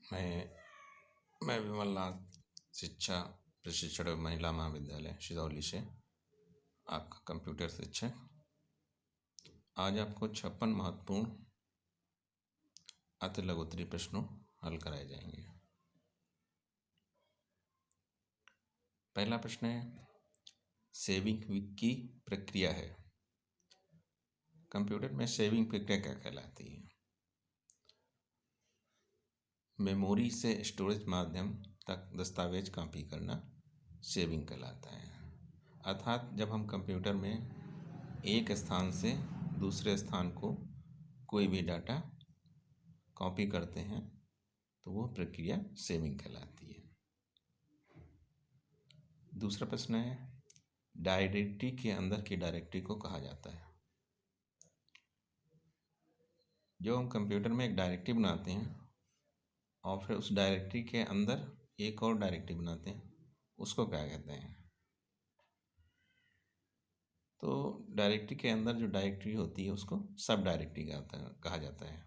मैं विमल नाथ शिक्षा प्रशिक्षण महिला महाविद्यालय सिदौली से आपका कंप्यूटर शिक्षक आज आपको 56 महत्वपूर्ण अति लघुत्तरीय प्रश्नों हल कराए जाएंगे। पहला प्रश्न है, सेविंग की प्रक्रिया है। कंप्यूटर में सेविंग प्रक्रिया क्या कहलाती है? मेमोरी से स्टोरेज माध्यम तक दस्तावेज कॉपी करना सेविंग कहलाता है। अर्थात जब हम कंप्यूटर में एक स्थान से दूसरे स्थान को कोई भी डाटा कॉपी करते हैं तो वो प्रक्रिया सेविंग कहलाती है। दूसरा प्रश्न है, डायरेक्टरी के अंदर की डायरेक्टरी को कहा जाता है। जो हम कंप्यूटर में एक डायरेक्टरी बनाते हैं और फिर उस डायरेक्टरी के अंदर एक और डायरेक्टरी बनाते हैं, उसको क्या कहते हैं? तो डायरेक्टरी के अंदर जो डायरेक्टरी होती है उसको सब डायरेक्टरी कहा जाता है।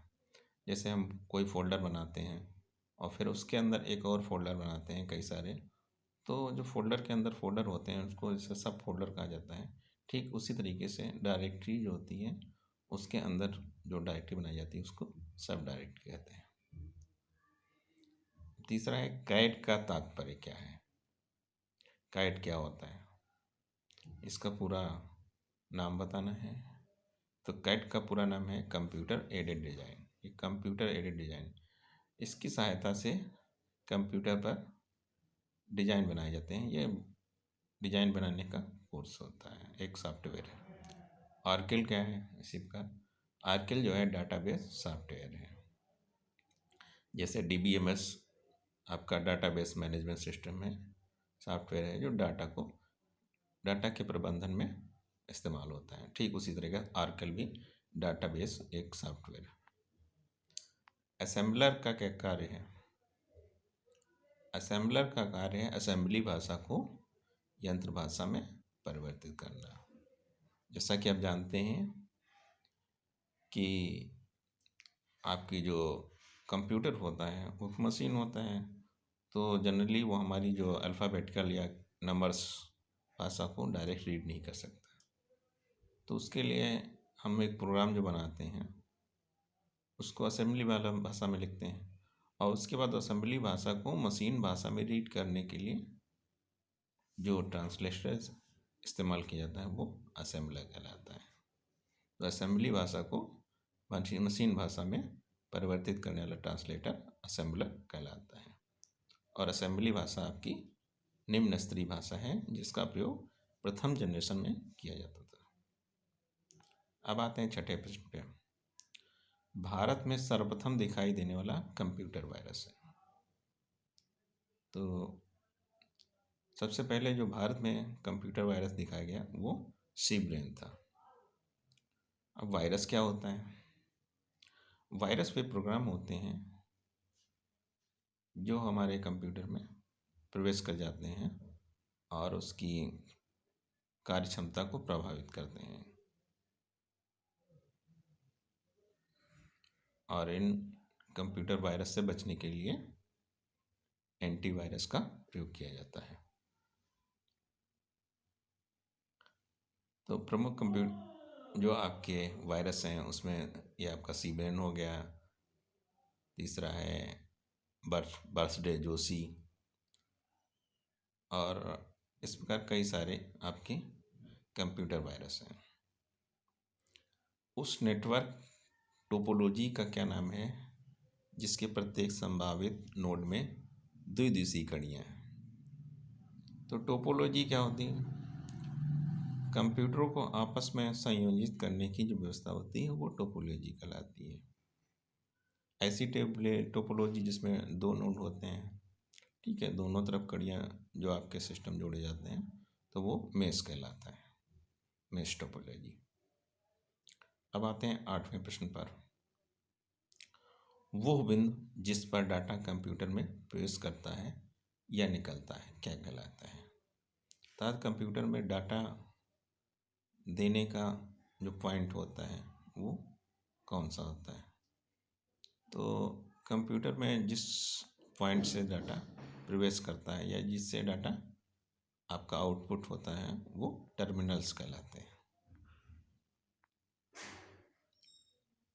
जैसे हम कोई फोल्डर बनाते हैं और फिर उसके अंदर एक और फोल्डर बनाते हैं कई सारे, तो जो फोल्डर के अंदर फोल्डर होते हैं उसको जैसे सब फोल्डर कहा जाता है। ठीक उसी तरीके से डायरेक्टरी जो होती है उसके अंदर जो डायरेक्टरी बनाई जाती है उसको सब डायरेक्टरी कहते हैं। तीसरा है, कैट का तात्पर्य क्या है? कैट क्या होता है, इसका पूरा नाम बताना है। तो कैट का पूरा नाम है कंप्यूटर एडेड डिज़ाइन। ये कंप्यूटर एडेड डिज़ाइन, इसकी सहायता से कंप्यूटर पर डिज़ाइन बनाए जाते हैं। ये डिज़ाइन बनाने का कोर्स होता है, एक सॉफ्टवेयर है। आर्किल क्या है इसी का? आर्किल जो है डाटाबेस सॉफ्टवेयर है। जैसे DBMS आपका डाटाबेस मैनेजमेंट सिस्टम है, सॉफ्टवेयर है जो डाटा के प्रबंधन में इस्तेमाल होता है। ठीक उसी तरह का आर्किल भी डाटाबेस एक सॉफ्टवेयर है। असेंबलर का क्या कार्य है? असेंबलर का कार्य है असेंबली भाषा को यंत्र भाषा में परिवर्तित करना। जैसा कि आप जानते हैं कि आपकी जो कंप्यूटर होता है वो मशीन होता है, तो जनरली वो हमारी जो अल्फ़ाबेटिकल या नंबर्स भाषा को डायरेक्ट रीड नहीं कर सकता। तो उसके लिए हम एक प्रोग्राम जो बनाते हैं उसको असेंबली वाला भाषा में लिखते हैं और उसके बाद असेंबली भाषा को मशीन भाषा में रीड करने के लिए जो ट्रांसलेटर इस्तेमाल किया जाता है वो असेंबलर कहलाता है। तो असेंबली भाषा को मशीन भाषा में परिवर्तित करने वाला ट्रांसलेटर असेंबलर कहलाता है। और असेंबली भाषा आपकी निम्न स्तरीय भाषा है जिसका प्रयोग प्रथम जनरेशन में किया जाता था। अब आते हैं छठे प्रश्न पे। भारत में सर्वप्रथम दिखाई देने वाला कंप्यूटर वायरस है। तो सबसे पहले जो भारत में कंप्यूटर वायरस दिखाया गया वो सी ब्रेन था। अब वायरस क्या होता है? वायरस वे प्रोग्राम होते हैं जो हमारे कंप्यूटर में प्रवेश कर जाते हैं और उसकी कार्य क्षमता को प्रभावित करते हैं। और इन कंप्यूटर वायरस से बचने के लिए एंटीवायरस का प्रयोग किया जाता है। तो प्रमुख कंप्यूटर जो आपके वायरस हैं उसमें ये आपका सी ब्रेन हो गया, तीसरा है बर्थडे जोशी, और इस प्रकार कई सारे आपके कंप्यूटर वायरस हैं। उस नेटवर्क टोपोलॉजी का क्या नाम है जिसके प्रत्येक संभावित नोड में द्विदिशीय कड़ियाँ हैं? तो टोपोलॉजी क्या होती है? कंप्यूटरों को आपस में संयोजित करने की जो व्यवस्था होती है वो टोपोलॉजी कहलाती है। ऐसी टोपोलॉजी जिसमें दो नोड होते हैं, ठीक है, दोनों तरफ कड़ियाँ जो आपके सिस्टम जोड़े जाते हैं, तो वो मेश कहलाता है, मेश टोपोलॉजी। अब आते हैं 8वें प्रश्न पर। वो बिंदु जिस पर डाटा कंप्यूटर में प्रवेश करता है या निकलता है क्या कहलाता है? अर्थात कंप्यूटर में डाटा देने का जो पॉइंट होता है वो कौन सा होता है? तो कंप्यूटर में जिस पॉइंट से डाटा प्रवेश करता है या जिससे डाटा आपका आउटपुट होता है वो टर्मिनल्स कहलाते हैं।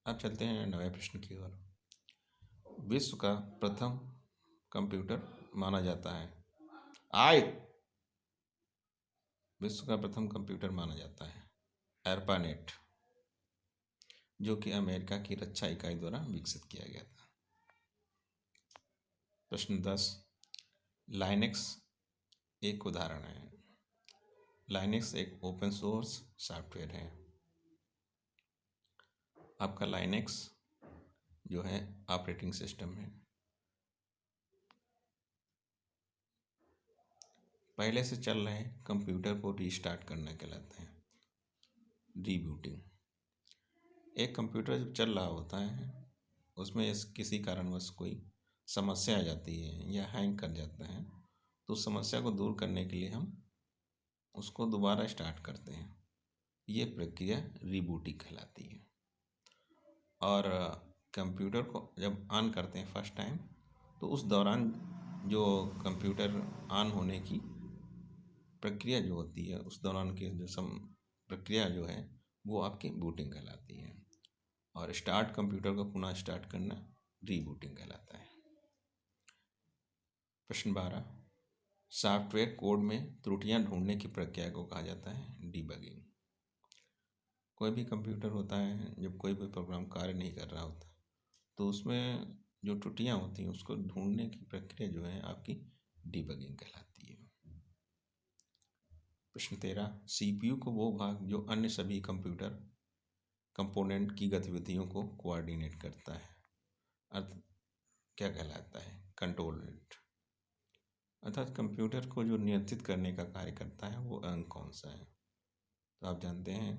अब चलते हैं नए प्रश्न की ओर। विश्व का प्रथम कंप्यूटर माना जाता है विश्व का प्रथम कंप्यूटर माना जाता है एर्पानेट, जो कि अमेरिका की रक्षा इकाई द्वारा विकसित किया गया था। प्रश्न 10, लाइनेक्स एक उदाहरण है। लाइनेक्स एक ओपन सोर्स सॉफ्टवेयर है। आपका लाइनेक्स जो है ऑपरेटिंग सिस्टम है, पहले से चल रहे कंप्यूटर को रीस्टार्ट करना कहलाता है रीबूटिंग। एक कंप्यूटर जब चल रहा होता है उसमें किसी कारणवश कोई समस्या आ जाती है या हैंग कर जाता है, तो उस समस्या को दूर करने के लिए हम उसको दोबारा स्टार्ट करते हैं। ये प्रक्रिया रीबूटिंग कहलाती है। और कंप्यूटर को जब ऑन करते हैं फर्स्ट टाइम, तो उस दौरान जो कंप्यूटर ऑन होने की प्रक्रिया जो होती है, उस दौरान की जो प्रक्रिया जो है वो आपकी बूटिंग कहलाती है। और स्टार्ट कंप्यूटर को पुनः स्टार्ट करना रीबूटिंग कहलाता है। प्रश्न 12, सॉफ्टवेयर कोड में त्रुटियां ढूंढने की प्रक्रिया को कहा जाता है डीबगिंग। कोई भी कंप्यूटर होता है, जब कोई भी प्रोग्राम कार्य नहीं कर रहा होता तो उसमें जो त्रुटियां होती हैं उसको ढूंढने की प्रक्रिया जो है आपकी डीबगिंग कहलाती है। प्रश्न 13, सीपीयू को वो भाग जो अन्य सभी कंप्यूटर कंपोनेंट की गतिविधियों को कोऑर्डिनेट करता है, अर्थ क्या कहलाता है कंट्रोल यूनिट। अर्थात कंप्यूटर को जो नियंत्रित करने का कार्य करता है वो अंग कौन सा है। तो आप जानते हैं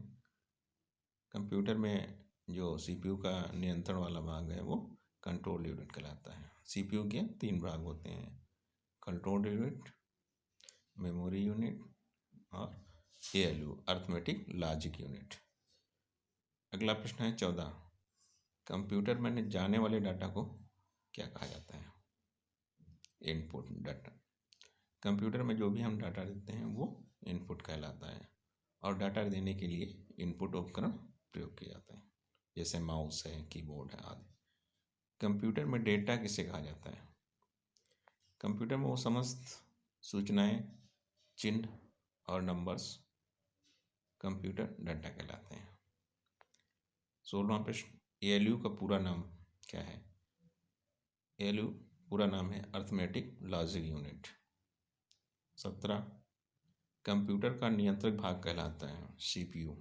कंप्यूटर में जो सीपीयू का नियंत्रण वाला भाग है वो कंट्रोल यूनिट कहलाता है। सीपीयू के 3 भाग होते हैं, कंट्रोल यूनिट, मेमोरी यूनिट और एएलयू अर्थमेटिक लॉजिक यूनिट। अगला प्रश्न है 14, कंप्यूटर में जाने वाले डाटा को क्या कहा जाता है इनपुट डाटा। कंप्यूटर में जो भी हम डाटा देते हैं वो इनपुट कहलाता है और डाटा देने के लिए इनपुट उपकरण प्रयोग किए जाते हैं, जैसे माउस है, कीबोर्ड है आदि। कंप्यूटर में डेटा किसे कहा जाता है। कंप्यूटर में वो समस्त सूचनाएं, चिन्ह और नंबर्स कंप्यूटर डाटा कहलाते हैं। 16वां प्रश्न, एएलयू का पूरा नाम क्या है। एएलयू पूरा नाम है अर्थमेटिक लॉजिक यूनिट। 17, कंप्यूटर का नियंत्रक भाग कहलाता है सीपीयू।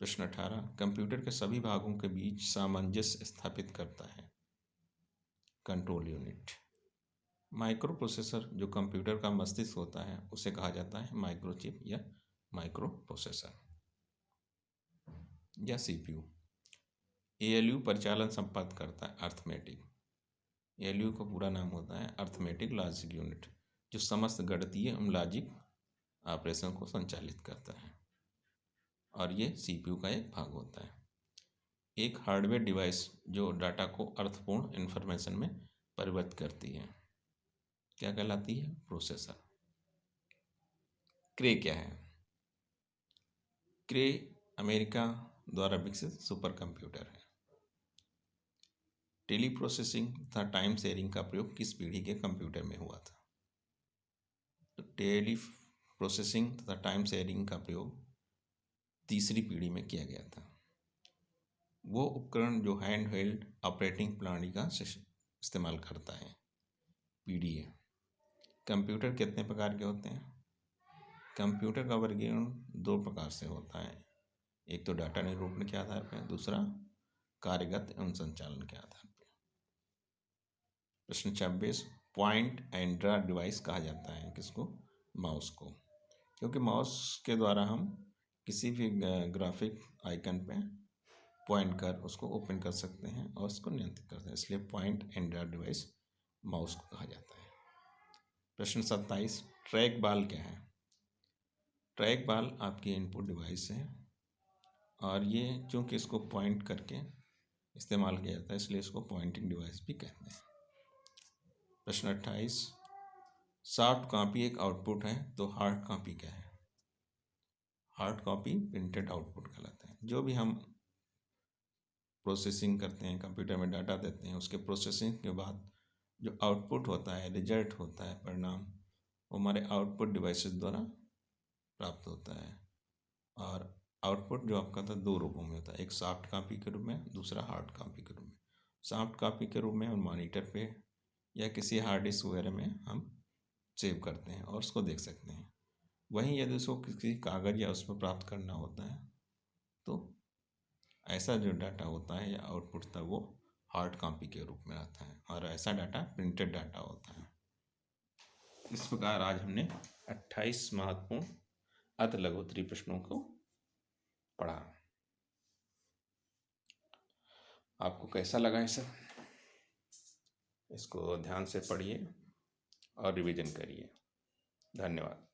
प्रश्न 18, कंप्यूटर के सभी भागों के बीच सामंजस्य स्थापित करता है कंट्रोल यूनिट। माइक्रो प्रोसेसर जो कंप्यूटर का मस्तिष्क होता है उसे कहा जाता है माइक्रोचिप या माइक्रो प्रोसेसर या सीपीयू। एएलयू परिचालन संपादित करता है अर्थमेटिक। एएलयू का पूरा नाम होता है अर्थमेटिक लॉजिक यूनिट, जो समस्त गणितीय लॉजिक ऑपरेशन को संचालित करता है और ये सीपीयू का एक भाग होता है। एक हार्डवेयर डिवाइस जो डाटा को अर्थपूर्ण इंफॉर्मेशन में परिवर्तित करती है क्या कहलाती है प्रोसेसर। क्रे क्या है। क्रे अमेरिका द्वारा विकसित सुपर कंप्यूटर है। टेली प्रोसेसिंग तथा टाइम शेयरिंग का प्रयोग किस पीढ़ी के कंप्यूटर में हुआ था। तो टेली प्रोसेसिंग तथा टाइम शेयरिंग का प्रयोग तीसरी पीढ़ी में किया गया था। वो उपकरण जो हैंड हेल्ड ऑपरेटिंग प्रणाली का इस्तेमाल करता है पीडीए। कंप्यूटर कितने प्रकार के होते हैं। कंप्यूटर का वर्गीकरण 2 प्रकार से होता है, एक तो डाटा निरूपण के आधार पर, दूसरा कार्यगत एवं संचालन के आधार पर। प्रश्न 26, पॉइंट एंड ड्रा डिवाइस कहा जाता है किसको, माउस को, क्योंकि माउस के द्वारा हम किसी भी ग्राफिक आइकन पे पॉइंट कर उसको ओपन कर सकते हैं और उसको नियंत्रित करते हैं, इसलिए point and draw device mouse को कहा जाता है। प्रश्न 27, ट्रैक बॉल क्या है। ट्रैक बॉल आपकी इनपुट डिवाइस है और ये चूँकि इसको पॉइंट करके इस्तेमाल किया जाता है, इसलिए इसको पॉइंटिंग डिवाइस भी कहते हैं। प्रश्न 28, सॉफ्ट कॉपी एक आउटपुट है तो हार्ड कॉपी क्या है? हार्ड कॉपी प्रिंटेड आउटपुट कहलाता है। जो भी हम प्रोसेसिंग करते हैं, कंप्यूटर में डाटा देते हैं, उसके प्रोसेसिंग के बाद जो आउटपुट होता है, रिजल्ट होता है, परिणाम, वो हमारे आउटपुट डिवाइसेस द्वारा प्राप्त होता है। और आउटपुट जो आपका था दो रूपों में होता है, एक सॉफ्ट कॉपी के रूप में, दूसरा हार्ड कॉपी के रूप में। सॉफ्ट कॉपी के रूप में हम मॉनिटर पे या किसी हार्ड डिस्क वगैरह में हम सेव करते हैं और उसको देख सकते हैं। वहीं यदि उसको किसी कागज़ या उसमें प्राप्त करना होता है तो ऐसा जो डाटा होता है या आउटपुट था वो हार्ड कॉपी के रूप में आता है, और ऐसा डाटा प्रिंटेड डाटा होता है। इस प्रकार आज हमने 28 महत्वपूर्ण अति लघुत्तरीय प्रश्नों को पढ़ा। आपको कैसा लगा ये सब? इसको ध्यान से पढ़िए और रिवीजन करिए। धन्यवाद।